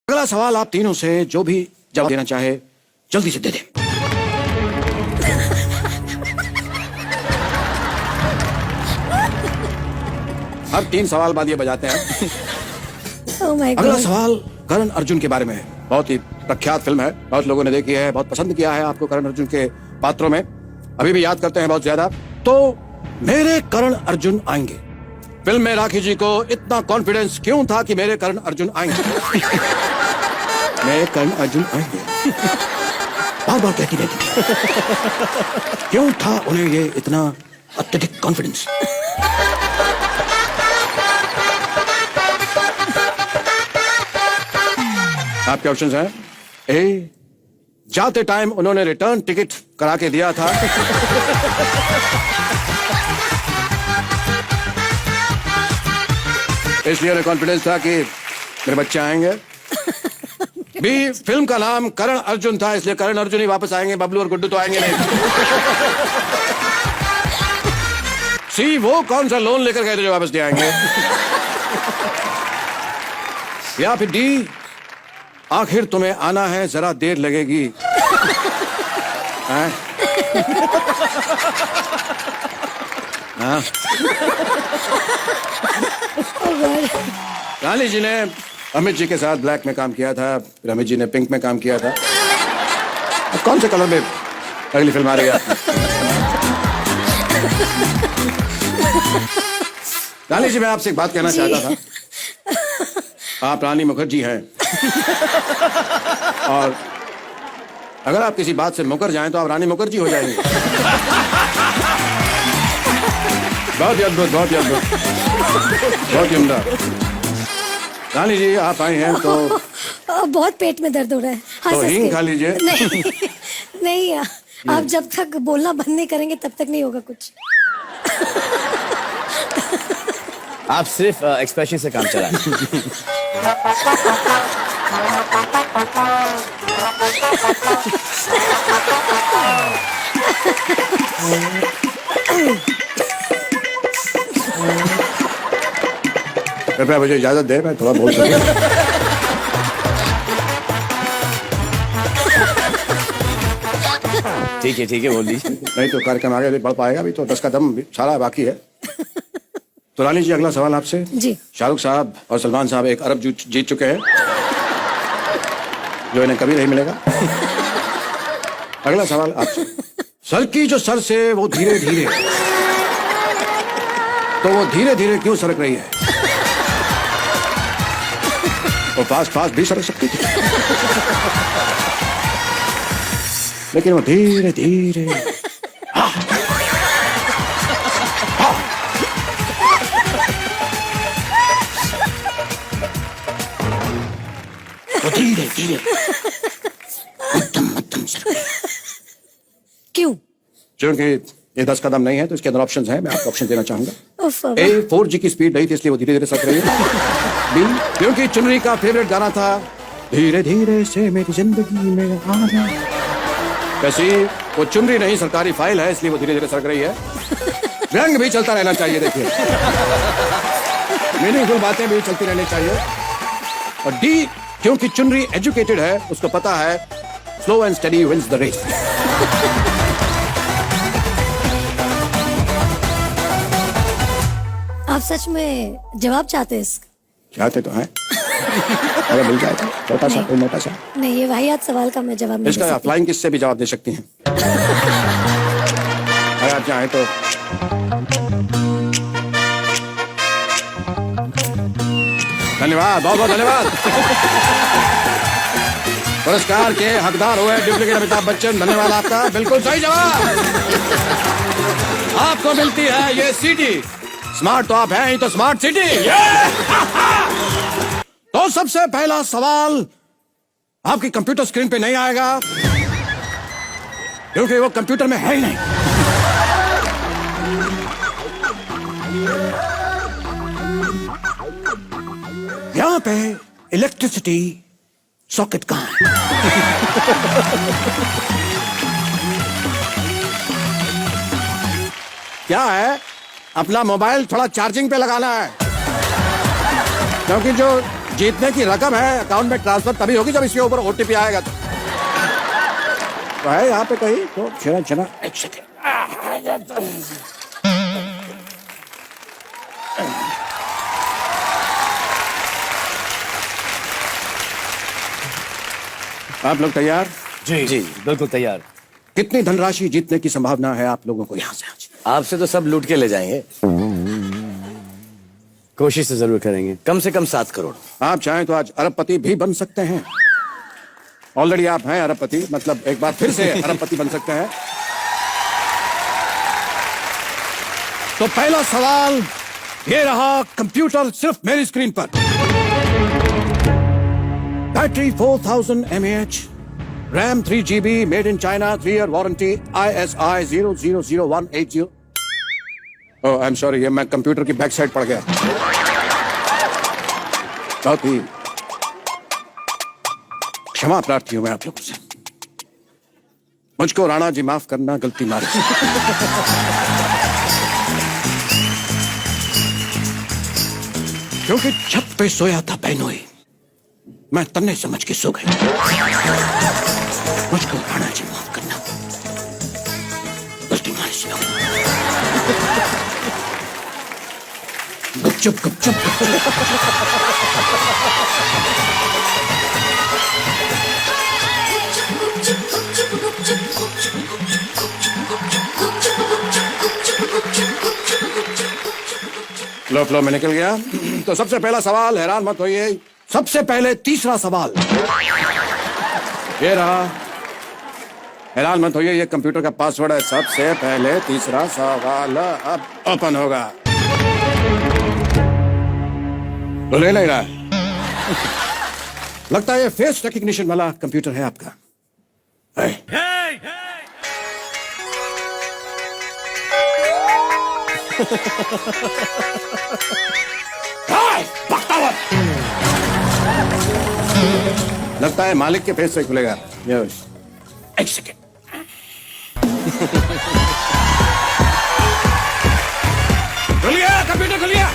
अगला सवाल आप तीनों से जो भी जवाब देना चाहे जल्दी से दे दें। हर 3 सवाल बाद ये बजाते हैं। Oh my God. अगला सवाल करण अर्जुन के बारे में है। बहुत ही प्रख्यात फिल्म है, बहुत लोगों ने देखी है, बहुत पसंद किया है आपको करण अर्जुन के पात्रों में, अभी भी याद करते हैं बहुत ज्यादा। तो मेरे करण अर्जुन आएंगे। फिल्म में राखी जी को इतना कॉन्फिडेंस क्यों था कि मेरे करण अर्जुन आएंगे? मेरे करण अर्जुन आएंगे बार बार कहती रहती, क्यों था उन्हें ये इतना अत्यधिक कॉन्फिडेंस? आपके ऑप्शंस हैं। ए, जाते टाइम उन्होंने रिटर्न टिकट करा के दिया था। इसलिए उन्हें कॉन्फिडेंस था कि मेरे बच्चे आएंगे। बी, फिल्म का नाम करण अर्जुन था, इसलिए करण अर्जुन ही वापस आएंगे, बबलू और गुड्डू तो आएंगे नहीं। सी, वो कौन सा लोन लेकर गए थे जो वापस नहीं आएंगे? या फिर डी, आखिर तुम्हें आना है, जरा देर लगेगी। हाँ? हाँ? रानी जी ने अमित जी के साथ ब्लैक में काम किया था, फिर अमित जी ने पिंक में काम किया था। अब कौन से कलर में अगली फिल्म आ रही है? रानी जी, मैं आपसे एक बात कहना चाहता था। आप रानी मुखर्जी हैं और अगर आप किसी बात से मुकर जाएं तो आप रानी मुखर्जी हो जाएंगे। बहुत ही अद्भुत, बहुत ही अद्भुत, बहुत ही उम्दा। रानी जी, आप आए हैं तो बहुत पेट में दर्द हो रहा है। तो हींग खा लीजिए। नहीं, नहीं, आप जब तक बोलना बंद नहीं करेंगे तब तक नहीं होगा कुछ। आप सिर्फ एक्सप्रेशन से काम चलाएं। कृपया मुझे इजाजत दे, मैं थोड़ा बोल सकूं। ठीक है, बोल दीजिए। नहीं तो कार्यक्रम आगे भी बढ़ पाएगा, अभी तो 10 का दम सारा बाकी है। तो रानी जी, अगला सवाल आपसे। जी। शाहरुख साहब और सलमान साहब 1 अरब जीत चुके हैं, जो इन्हें कभी नहीं मिलेगा। अगला सवाल आपसे। सर की जो सर से वो धीरे धीरे, तो वो धीरे धीरे क्यों सरक रही है? वो फास्ट फास्ट भी सरक सकती थी, लेकिन वो धीरे धीरे। वो धीरे धीरे मध्यम मध्यम सरक रही है। क्यों? क्योंकि ये 10 कदम नहीं है तो इसके अंदर ऑप्शंस हैं, मैं आपको ऑप्शन देना चाहूंगा। उफ, ए, 4G की स्पीड नहीं थी इसलिए वो धीरे धीरे सरक रही है। बी, क्योंकि चुनरी का फेवरेट गाना था धीरे धीरे से मेरी जिंदगी में आना। कैसी, वो चुनरी नहीं सरकारी फाइल है, इसलिए वो धीरे धीरे सरक रही है। रंग भी चलता रहना चाहिए, देखिए, मीनिंगफुल बातें भी चलती रहनी चाहिए। और डी, क्योंकि चुनरी एजुकेटेड है, उसको पता है slow and study wins the race. आप सच में जवाब चाहते हैं इसका? चाहते तो हैं, अगर मिल जाए तो छोटा सा, कोई मोटा सा। नहीं, ये वाहियात सवाल का मैं जवाब नहीं दे इसका सकती। फ्लाइंग किस से भी जवाब दे सकती हैं, अगर आप चाहें तो। धन्यवाद, बहुत बहुत धन्यवाद। पुरस्कार के हकदार हुए डुप्लीकेट अमिताभ बच्चन, धन्यवाद आपका। बिल्कुल सही जवाब। आपको मिलती है ये सीटी। स्मार्ट तो आप हैं ही, तो स्मार्ट सिटी। तो सबसे पहला सवाल आपकी कंप्यूटर स्क्रीन पे नहीं आएगा, क्योंकि वो कंप्यूटर में है ही नहीं। यहां पे इलेक्ट्रिसिटी सॉकेट कहां है? क्या है, अपना मोबाइल थोड़ा चार्जिंग पे लगाना है, क्योंकि जो जीतने की रकम है अकाउंट में ट्रांसफर तभी होगी जब इसके ऊपर ओटीपी आएगा तो है यहाँ पे कहीं तो चला चला एक सेकेंड। आप लोग तैयार? जी जी बिल्कुल तैयार। कितनी धनराशि जीतने की संभावना है आप लोगों को यहाँ से आज? आपसे तो सब लूट के ले जाएंगे। कोशिश तो जरूर करेंगे, कम से कम 7 करोड़। आप चाहें तो आज अरबपति भी बन सकते हैं। ऑलरेडी आप हैं अरबपति, मतलब एक बार फिर से अरबपति बन सकते हैं। तो पहला सवाल ये रहा, कंप्यूटर सिर्फ मेरी स्क्रीन पर। Battery 4000 mAh, RAM 3 GB, made in China, 3 year warranty, ISI 000180। Oh I am sorry, ये मैं कंप्यूटर की बैक साइड पड़ गया। बहुत ही क्षमा प्रार्थी हूं मैं आप लोगों से। मुझको राणा जी माफ करना, गलती मारी। क्योंकि छत पे सोया था बहनोई, मैं तन्ने समझ के सो गई। मुझको राणा जी माफ करना, गलती मारी से। गुपचुप गुपचुप लो फ्लो में निकल गया। तो सबसे पहला सवाल, हैरान मत होइए, सबसे पहले तीसरा सवाल ये रहा। हैरान मत होइए, ये कंप्यूटर का पासवर्ड है। सबसे पहले तीसरा सवाल अब ओपन होगा। तो ले रहा है। लगता है ये फेस रिकग्निशन वाला कंप्यूटर है आपका। लगता है मालिक के फेस से खुलेगा। एक सेकेंड। खुलिए, कंप्यूटर खुलिए।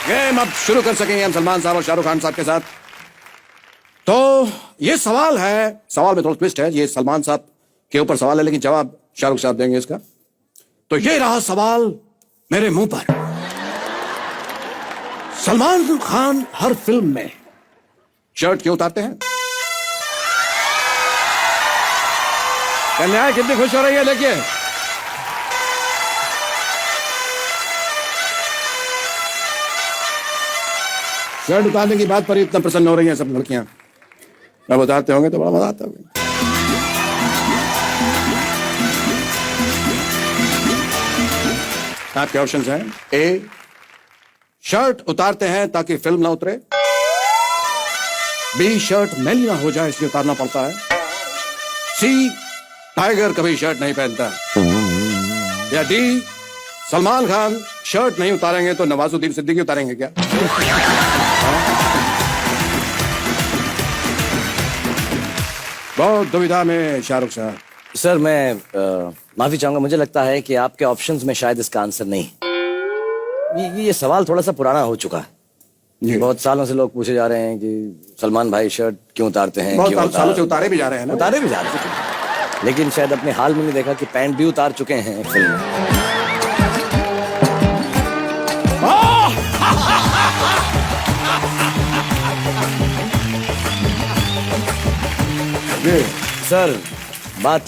गेम अब शुरू कर सकेंगे हम सलमान साहब और शाहरुख खान साहब के साथ। तो ये सवाल है, सवाल में थोड़ा ट्विस्ट है। ये सलमान साहब के ऊपर सवाल है, लेकिन जवाब शाहरुख साहब देंगे इसका। तो ये रहा सवाल मेरे मुंह पर। सलमान खान हर फिल्म में शर्ट क्यों उतारते हैं? कन्याएं कितनी खुश हो रही है, देखिए। शर्ट उतारने की बात पर ही इतना प्रसन्न हो रही हैं सब लड़कियां। अब उतारते होंगे तो बड़ा मजा आता होगा। आपके ऑप्शंस हैं। ए, शर्ट उतारते हैं ताकि फिल्म ना उतरे। बी, शर्ट मैली ना हो जाए इसलिए उतारना पड़ता है। सी, टाइगर कभी शर्ट नहीं पहनता। या डी, सलमान खान शर्ट नहीं उतारेंगे तो नवाजुद्दीन सिद्दीकी उतारेंगे क्या? बहुत दुविधा में शाहरुख साहब। सर मैं माफी चाहूंगा, मुझे लगता है कि आपके ऑप्शंस में शायद इसका आंसर नहीं। ये सवाल थोड़ा सा पुराना हो चुका है। बहुत सालों से लोग पूछे जा रहे हैं कि सलमान भाई शर्ट क्यों उतारते हैं। बहुत सालों से उतारे भी जा रहे हैं ना। उतारे भी जा रहे हैं, लेकिन शायद अपने हाल में नहीं देखा कि पैंट भी उतार चुके हैं एक फिल्म में। सर बात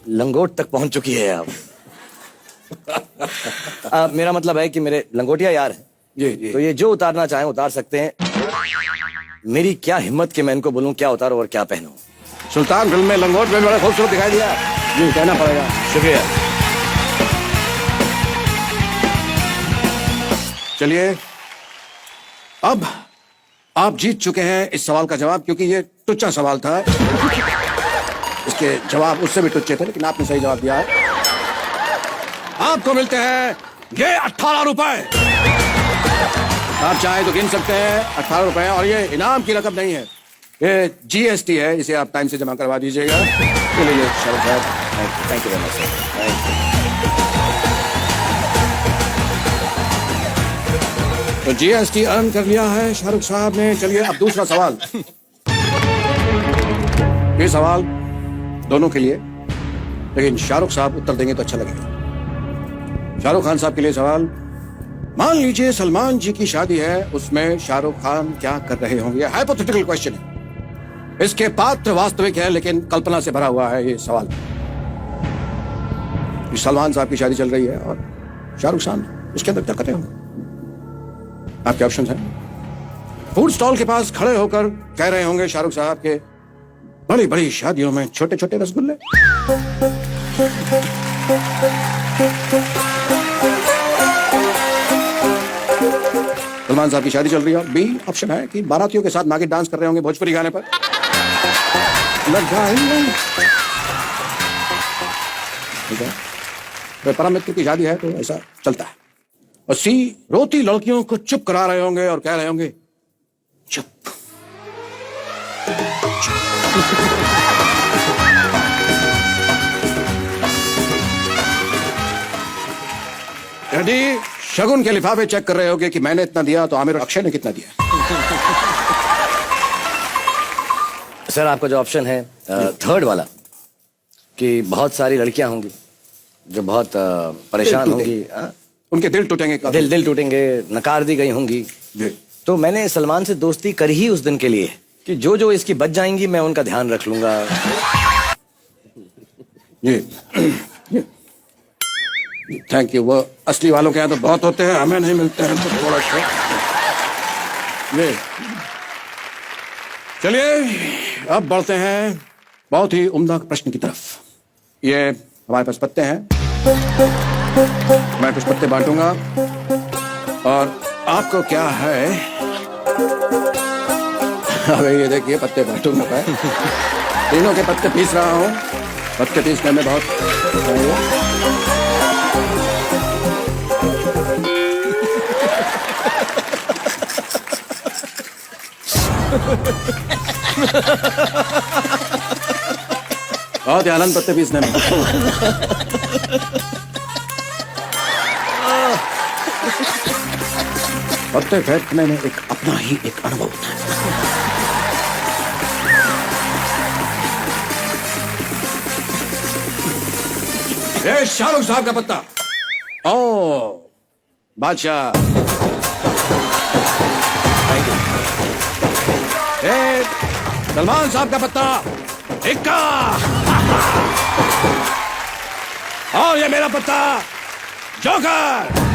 लंगोट तक पहुंच चुकी है अब। मेरा मतलब है कि मेरे लंगोटिया यार हैं जी जी। तो ये जो उतारना चाहें उतार सकते हैं। मेरी क्या हिम्मत कि मैं इनको बोलूं क्या उतारो और क्या पहनूं। सुल्तान फिल्म में लंगोट में बड़ा खूबसूरत दिखाई दिया। जी कहना पड़ेगा। शुक्रिया। चलिए, अब आप जीत चुके हैं इस सवाल का जवाब, क्योंकि ये टुच्चा सवाल था। इसके जवाब उससे भी टुच्चे थे, लेकिन आपने सही जवाब दिया है। आपको मिलते हैं ये 18 रुपए। आप चाहे तो गिन सकते हैं 18 रुपए। और ये इनाम की रकम नहीं है, ये GST है, इसे आप टाइम से जमा करवा दीजिएगा। चलिए शाहरुख साहब, thank you very much sir. तो जीएसटी अर्न कर लिया है शाहरुख साहब ने। चलिए अब दूसरा सवाल। ये सवाल दोनों के लिए, लेकिन शाहरुख साहब उत्तर देंगे तो अच्छा लगेगा। शाहरुख खान साहब के लिए सवाल। मान लीजिए सलमान जी की शादी है, उसमें शाहरुख खान क्या कर रहे होंगे? हाइपोथेटिकल क्वेश्चन है। इसके पात्र वास्तविक है लेकिन कल्पना से भरा हुआ है ये सवाल। सलमान साहब की शादी चल रही है और शाहरुख खान उसके अंदर क्या कर रहे होंगे? आपके ऑप्शन हैं। फूड स्टॉल के पास खड़े होकर कह रहे होंगे शाहरुख साहब के, बड़ी बड़ी शादियों में छोटे छोटे रसगुल्ले। सलमान साहब की शादी चल रही है। बी ऑप्शन है कि बारातियों के साथ नागिन डांस कर रहे होंगे भोजपुरी गाने पर। ठीक है, तो परम मित्र की शादी है तो ऐसा चलता है। और सी, रोती लड़कियों को चुप करा रहे होंगे और कह रहे होंगे चुप। डी, शगुन के लिफाफे चेक कर रहे होगे कि मैंने इतना दिया तो आमिर और अक्षय ने कितना दिया। सर आपका जो ऑप्शन है थर्ड वाला, कि बहुत सारी लड़कियां होंगी जो बहुत परेशान होंगी, उनके दिल टूटेंगे, दिल टूटेंगे, नकार दी गई होंगी। तो मैंने सलमान से दोस्ती करी ही उस दिन के लिए कि जो इसकी बच जाएंगी मैं उनका ध्यान रख लूंगा। Thank you. वो असली वालों के यहाँ तो बहुत होते हैं, हमें नहीं मिलते हैं तो थोड़ा सा। ये चलिए अब बढ़ते हैं बहुत ही उम्दा प्रश्न की तरफ। ये हमारे पास पत्ते हैं, मैं कुछ पत्ते बांटूंगा और आपको क्या है, अबे ये देखिए पत्ते बांटूंगा मैं। तीनों के पत्ते पीस रहा हूँ। पत्ते पीसने में बहुत बहुत ही आनंद पत्ते पीसने में। पत्ते फेंकने में एक अपना ही एक अनुभव होता है। ये शाहरुख साहब का पत्ता। ओ बादशाह, सलमान साहब का पत्ता इक्का। और ये मेरा पत्ता जोकर।